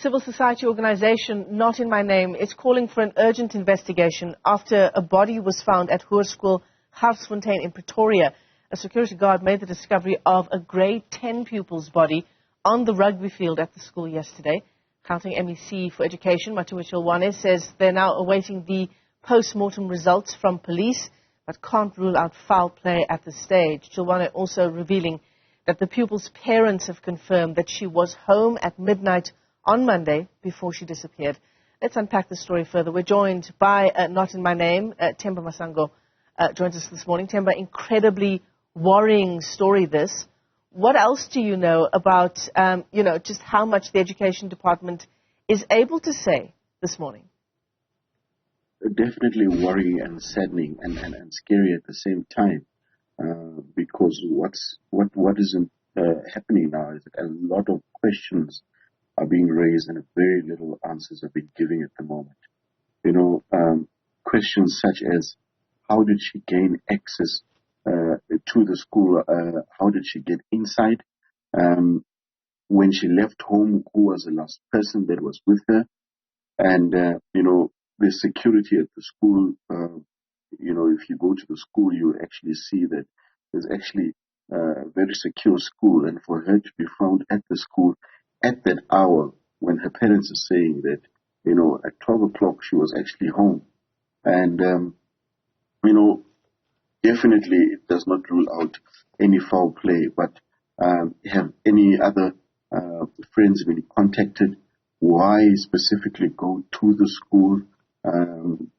Civil society organization Not in My Name is calling for an urgent investigation after a body was found at Hoerskool Garsfontein in Pretoria. A security guard made the discovery of a grade 10 pupil's body on the rugby field at the school yesterday. Counting MEC for Education, Matuwa Chilwane, says they're now awaiting the post-mortem results from police, but can't rule out foul play at this stage. Chilwane also revealing that the pupil's parents have confirmed that she was home at midnight on Monday before she disappeared. Let's unpack the story further. We're joined by Not in My Name, Themba Masango joins us this morning. Themba, incredibly worrying story this. What else do you know about, just how much the Education Department is able to say this morning? Definitely worrying and saddening and scary at the same time, because what is happening now is that a lot of questions are being raised and very little answers are being given at the moment. Questions such as, how did she gain access to the school? How did she get inside? When she left home, who was the last person that was with her? And, the security at the school, if you go to the school, you actually see that there's actually a very secure school. And for her to be found at the school at that hour when her parents are saying that, at 12 o'clock she was actually home. And, definitely it does not rule out any foul play, but have any other friends been contacted? Why specifically go to the school?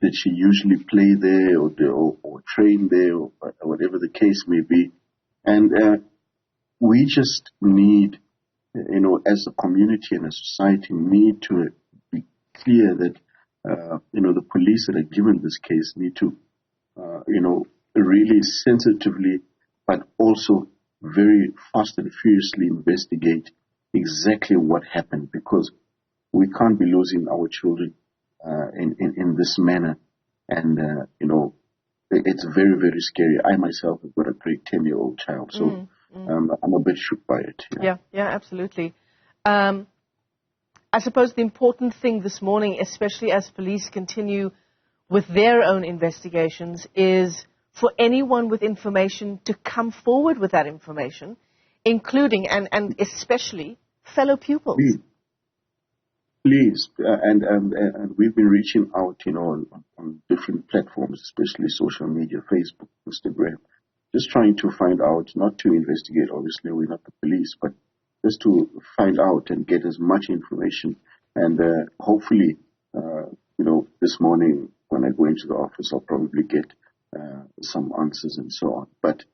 Did she usually play there or train there or whatever the case may be? And we just need, as a community and a society, need to be clear that, the police that are given this case need to, really sensitively, but also very fast and furiously investigate exactly what happened, because we can't be losing our children in this manner. And, it's very, very scary. I myself have got a grade 10-year-old child, so I'm a bit shook by it. Yeah, absolutely. I suppose the important thing this morning, especially as police continue with their own investigations, is for anyone with information to come forward with that information, including and especially fellow pupils. Please. And we've been reaching out, on different platforms, especially social media, Facebook, Instagram, just trying to find out, not to investigate, obviously, we're not the police, but just to find out and get as much information. And hopefully, this morning when I go into the office, I'll probably get some answers and so on. But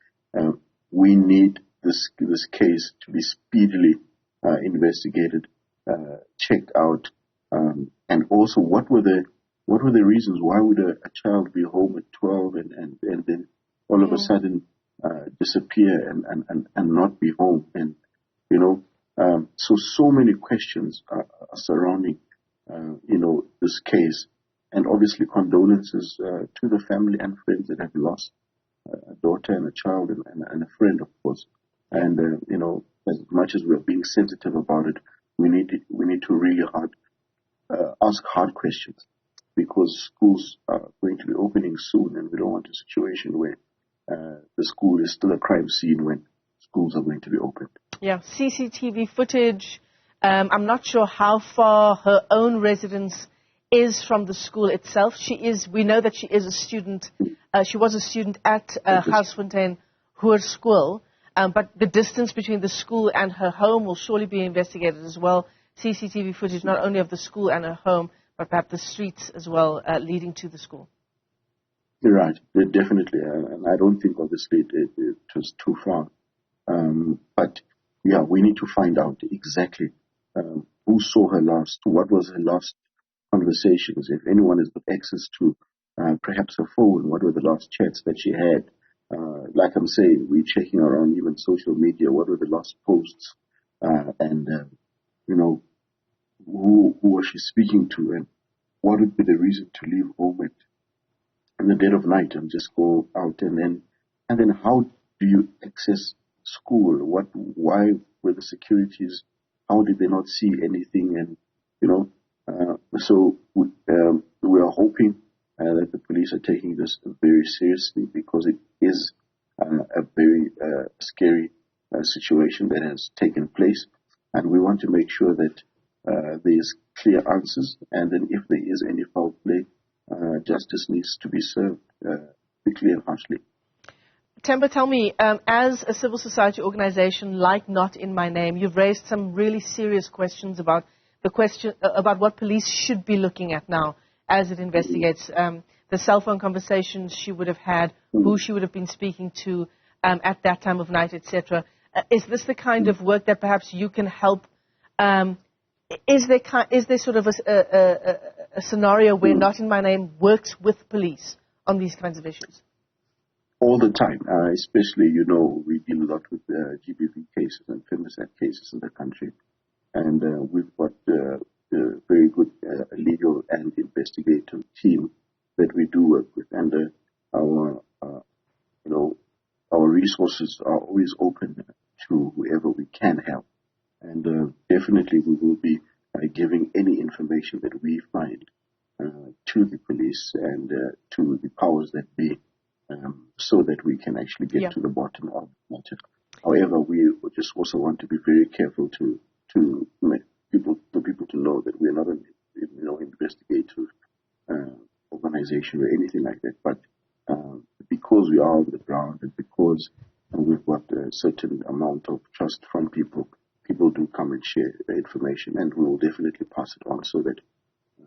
we need this case to be speedily investigated, checked out, and also what were the reasons? Why would a child be home at 12 and then all of a sudden disappear and not be home? And so many questions are surrounding this case, and obviously condolences to the family and friends that have lost a daughter and a child and a friend, of course. And as much as we're being sensitive about it, we need to really ask hard questions, because schools are going to be opening soon, and we don't want a situation where the school is still a crime scene when schools are going to be opened. Yeah, CCTV footage. I'm not sure how far her own residence is from the school itself. We know that she is a student. She was a student at Garsfontein Hoerskool. But the distance between the school and her home will surely be investigated as well. CCTV footage not only of the school and her home, but perhaps the streets as well leading to the school. You're right, definitely. And I don't think, obviously, it was too far. But, yeah, we need to find out exactly who saw her last, what was her last conversations, if anyone has got access to perhaps her phone, what were the last chats that she had. Like I'm saying, we're checking around even social media, what were the last posts, and who was she speaking to, and what would be the reason to leave home in the dead of night and just go out, and then how do you access school? Why were the securities? How did they not see anything? And So we are hoping that the police are taking this very seriously, because it is a very scary situation that has taken place, and we want to make sure that there's clear answers, and then if there is any foul play, justice needs to be served quickly and harshly. Themba, tell me, as a civil society organization like Not In My Name, you've raised some really serious questions about about what police should be looking at now as it investigates the cell phone conversations she would have had, who she would have been speaking to at that time of night, etc. Is this the kind of work that perhaps you can help? Is there sort of a scenario where Not In My Name works with police on these kinds of issues? All the time, especially, we deal a lot with GBV cases and femicide cases in the country. And we've got a very good legal and investigative team that we do work with. And our resources are always open to whoever we can help. And definitely we will be giving any information that we find to the police and to the powers that be, so that we can actually get to the bottom of the matter. However, we just also want to be very careful to make people to know that we're not an investigative organization or anything like that. But because we are on the ground, and because we've got a certain amount of trust from people do come and share information, and we will definitely pass it on so that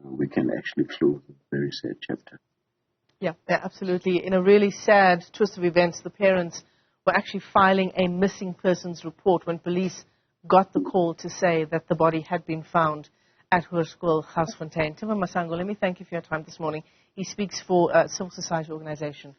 we can actually close a very sad chapter. Yeah, absolutely. In a really sad twist of events, the parents were actually filing a missing persons report when police got the call to say that the body had been found at Hoerskool Garsfontein. Themba Masango, let me thank you for your time this morning. He speaks for a civil society organization